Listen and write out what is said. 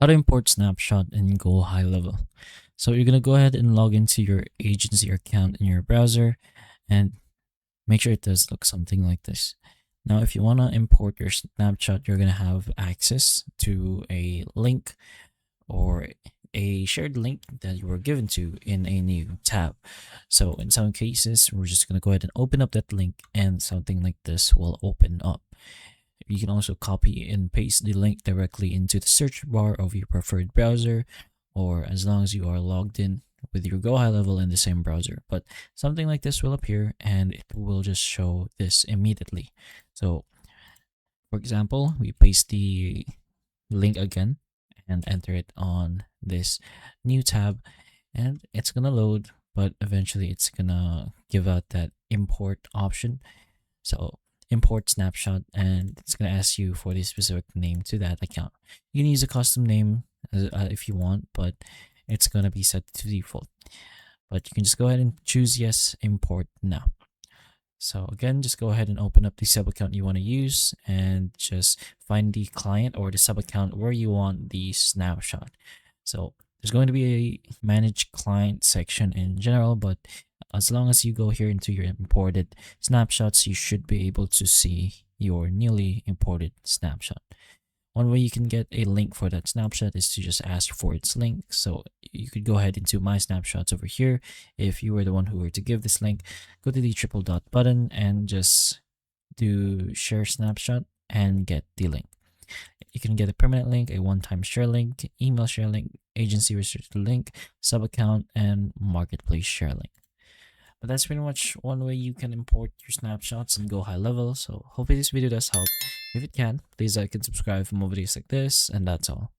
How to import Snapshot and GoHighLevel. So you're gonna go ahead and log into your agency account in your browser and make sure it does look something like this. Now, if you wanna import your Snapshot, you're gonna have access to a link or a shared link that you were given to in a new tab. So in some cases, we're just gonna go ahead and open up that link and something like this will open up. You can also copy and paste the link directly into the search bar of your preferred browser, or as long as you are logged in with your GoHighLevel in the same browser. But something like this will appear and it will just show this immediately. So for example, we paste the link again and enter it on this new tab and it's gonna load, but eventually it's gonna give out that import option. So import snapshot and it's going to ask you for the specific name to that account. You can use a custom name if you want, but it's going to be set to default. But you can just go ahead and choose yes, import now. So again, just go ahead and open up the sub account you want to use and just find the client or the sub account where you want the snapshot. So there's going to be a manage client section in general, but as long as you go here into your imported snapshots, you should be able to see your newly imported snapshot. One way you can get a link for that snapshot is to just ask for its link. So you could go ahead into my snapshots over here. If you were the one who were to give this link, go to the triple dot button and just do share snapshot and get the link. You can get a permanent link, a one-time share link, email share link, agency restricted link, sub account, and marketplace share link. But that's pretty much one way you can import your snapshots and GoHighLevel. So hopefully this video does help. If it can, please like and subscribe for more videos like this, and that's all.